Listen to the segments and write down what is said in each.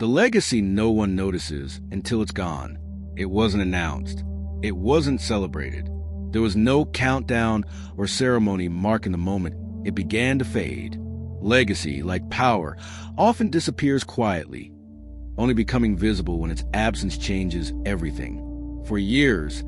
The legacy no one notices until it's gone. It wasn't announced. It wasn't celebrated. There was no countdown or ceremony marking the moment it began to fade. Legacy, like power, often disappears quietly, only becoming visible when its absence changes everything. For years,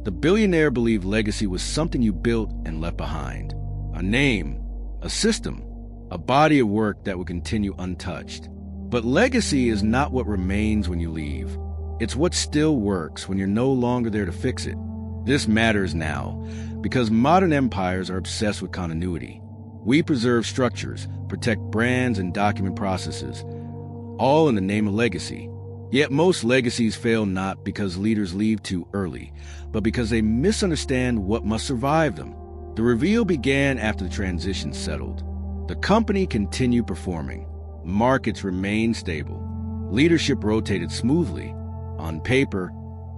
the billionaire believed legacy was something you built and left behind. A name, a system, a body of work that would continue untouched. But legacy is not what remains when you leave. It's what still works when you're no longer there to fix it. This matters now because modern empires are obsessed with continuity. We preserve structures, protect brands, and document processes, all in the name of legacy. Yet most legacies fail not because leaders leave too early, but because they misunderstand what must survive them. The reveal began after the transition settled. The company continued performing. Markets remained stable. Leadership rotated smoothly. On paper,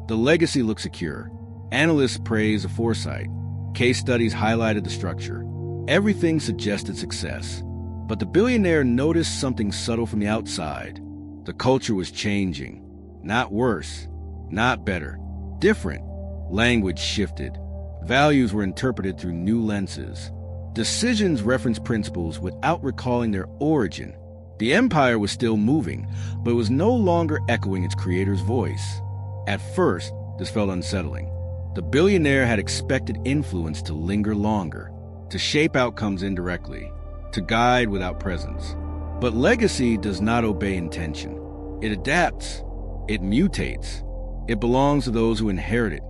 the legacy looked secure. Analysts praised the foresight. Case studies highlighted the structure. Everything suggested success. But the billionaire noticed something subtle from the outside. The culture was changing. Not worse, not better. Different. Language shifted. Values were interpreted through new lenses. Decisions referenced principles without recalling their origin. The empire was still moving, but it was no longer echoing its creator's voice. At first, this felt unsettling. The billionaire had expected influence to linger longer, to shape outcomes indirectly, to guide without presence. But legacy does not obey intention. It adapts. It mutates. It belongs to those who inherit it,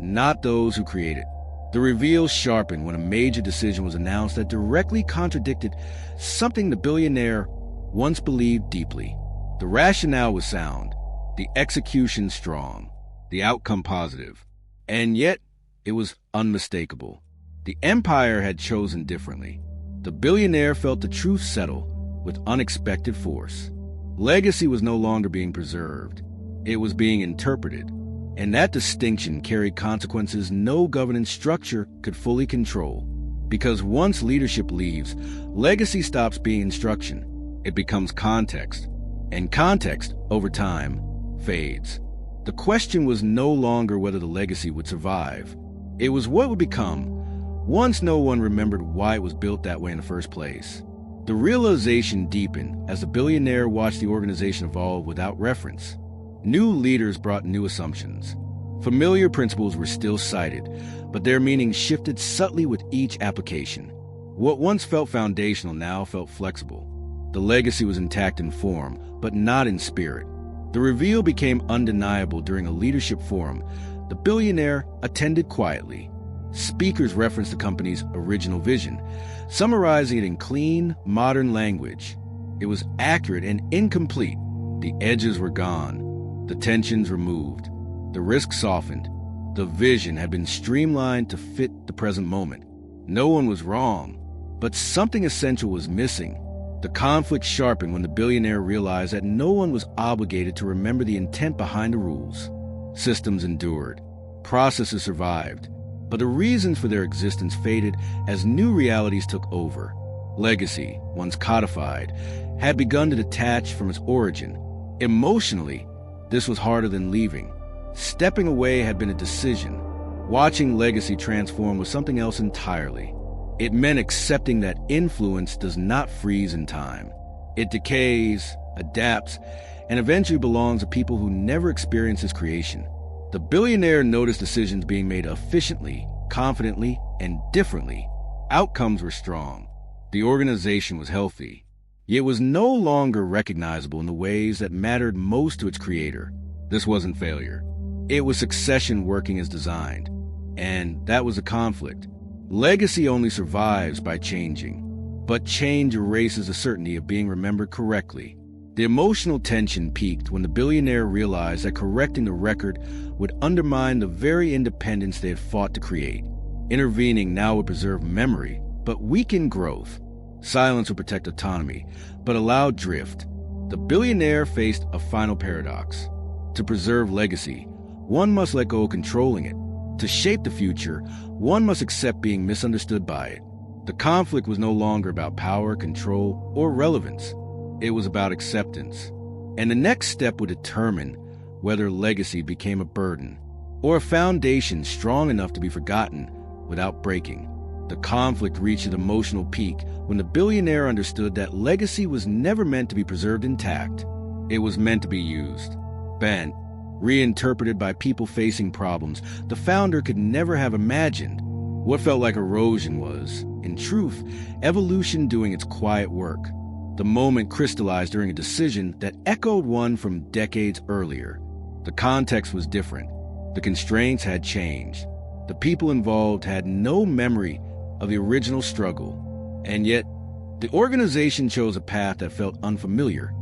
not those who create it. The reveal sharpened when a major decision was announced that directly contradicted something the billionaire once believed deeply. The rationale was sound, the execution strong, the outcome positive, and yet it was unmistakable. The empire had chosen differently. The billionaire felt the truth settle with unexpected force. Legacy was no longer being preserved. It was being interpreted, and that distinction carried consequences no governance structure could fully control. Because once leadership leaves, legacy stops being instruction. It becomes context, and context, over time, fades. The question was no longer whether the legacy would survive. It was what it would become, once no one remembered why it was built that way in the first place. The realization deepened as the billionaire watched the organization evolve without reference. New leaders brought new assumptions. Familiar principles were still cited, but their meaning shifted subtly with each application. What once felt foundational now felt flexible. The legacy was intact in form, but not in spirit. The reveal became undeniable during a leadership forum. The billionaire attended quietly. Speakers referenced the company's original vision, summarizing it in clean, modern language. It was accurate and incomplete. The edges were gone, the tensions removed, the risk softened. The vision had been streamlined to fit the present moment. No one was wrong, but something essential was missing. The conflict sharpened when the billionaire realized that no one was obligated to remember the intent behind the rules. Systems endured, processes survived, but the reasons for their existence faded as new realities took over. Legacy, once codified, had begun to detach from its origin. Emotionally, this was harder than leaving. Stepping away had been a decision. Watching legacy transform was something else entirely. It meant accepting that influence does not freeze in time. It decays, adapts, and eventually belongs to people who never experienced its creation. The billionaire noticed decisions being made efficiently, confidently, and differently. Outcomes were strong. The organization was healthy. Yet it was no longer recognizable in the ways that mattered most to its creator. This wasn't failure. It was succession working as designed. And that was a conflict. Legacy only survives by changing, but change erases the certainty of being remembered correctly. The emotional tension peaked when the billionaire realized that correcting the record would undermine the very independence they had fought to create. Intervening now would preserve memory, but weaken growth. Silence would protect autonomy, but allow drift. The billionaire faced a final paradox. To preserve legacy, one must let go of controlling it. To shape the future, one must accept being misunderstood by it. The conflict was no longer about power, control, or relevance. It was about acceptance. And the next step would determine whether legacy became a burden or a foundation strong enough to be forgotten without breaking. The conflict reached an emotional peak when the billionaire understood that legacy was never meant to be preserved intact. It was meant to be used, bent, reinterpreted by people facing problems the founder could never have imagined. What felt like erosion was, in truth, evolution doing its quiet work. The moment crystallized during a decision that echoed one from decades earlier. The context was different. The constraints had changed. The people involved had no memory of the original struggle. And yet, the organization chose a path that felt unfamiliar,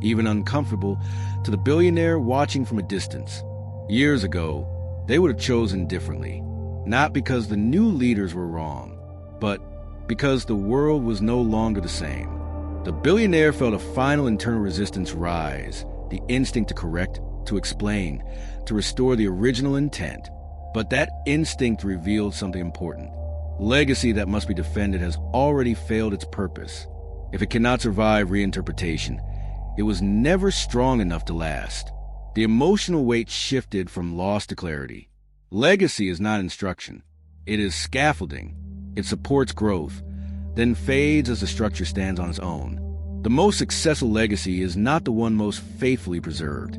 even uncomfortable, to the billionaire watching from a distance. Years ago, they would have chosen differently, not because the new leaders were wrong, but because the world was no longer the same. The billionaire felt a final internal resistance rise, the instinct to correct, to explain, to restore the original intent. But that instinct revealed something important. Legacy that must be defended has already failed its purpose. If it cannot survive reinterpretation, it was never strong enough to last. The emotional weight shifted from loss to clarity. Legacy is not instruction. It is scaffolding. It supports growth, then fades as the structure stands on its own. The most successful legacy is not the one most faithfully preserved.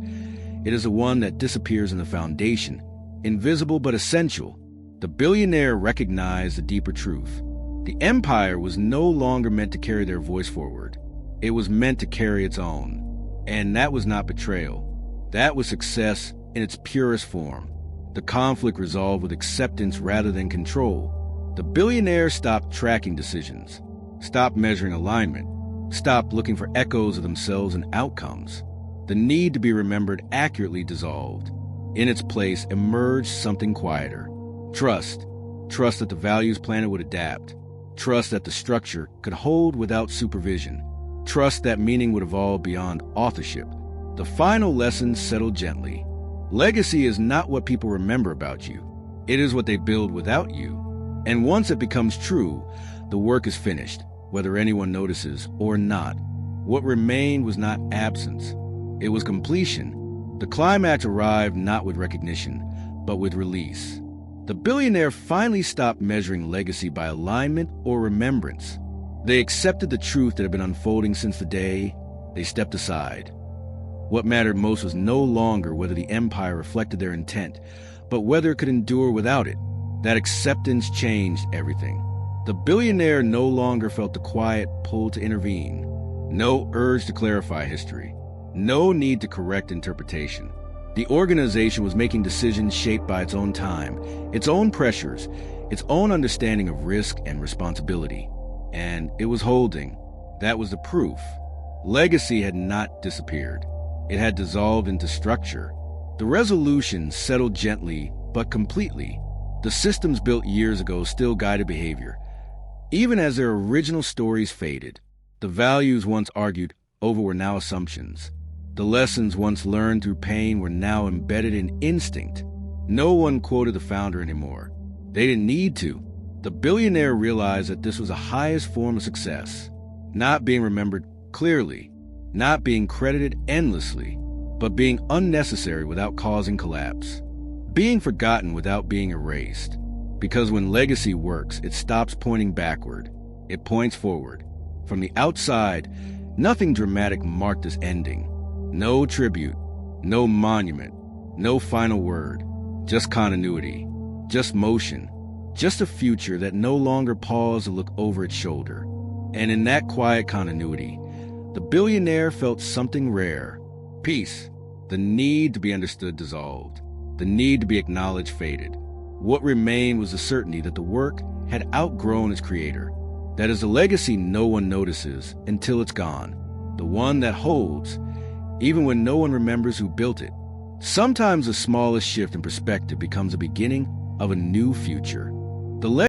It is the one that disappears in the foundation, invisible but essential. The billionaire recognized the deeper truth. The empire was no longer meant to carry their voice forward. It was meant to carry its own. And that was not betrayal. That was success in its purest form. The conflict resolved with acceptance rather than control. The billionaire stopped tracking decisions, stopped measuring alignment, stopped looking for echoes of themselves and outcomes. The need to be remembered accurately dissolved. In its place emerged something quieter. Trust. Trust that the values planet would adapt. Trust that the structure could hold without supervision. Trust that meaning would evolve beyond authorship. The final lesson settled gently. Legacy is not what people remember about you. It is what they build without you. And once it becomes true, the work is finished, whether anyone notices or not. What remained was not absence. It was completion. The climax arrived not with recognition, but with release. The billionaire finally stopped measuring legacy by alignment or remembrance. They accepted the truth that had been unfolding since the day they stepped aside. What mattered most was no longer whether the empire reflected their intent, but whether it could endure without it. That acceptance changed everything. The billionaire no longer felt the quiet pull to intervene. No urge to clarify history. No need to correct interpretation. The organization was making decisions shaped by its own time, its own pressures, its own understanding of risk and responsibility. And it was holding. That was the proof. Legacy had not disappeared. It had dissolved into structure. The resolution settled gently but completely. The systems built years ago still guided behavior, even as their original stories faded. The values once argued over were now assumptions. The lessons once learned through pain were now embedded in instinct. No one quoted the founder anymore. They didn't need to. The billionaire realized that this was the highest form of success. Not being remembered clearly, not being credited endlessly, but being unnecessary without causing collapse. Being forgotten without being erased. Because when legacy works, it stops pointing backward. It points forward. From the outside, nothing dramatic marked this ending. No tribute, no monument, no final word. Just continuity, just motion, just a future that no longer paused to look over its shoulder. And in that quiet continuity, the billionaire felt something rare. Peace. The need to be understood dissolved. The need to be acknowledged faded. What remained was the certainty that the work had outgrown its creator. That is a legacy no one notices until it's gone. The one that holds, even when no one remembers who built it. Sometimes the smallest shift in perspective becomes the beginning of a new future. The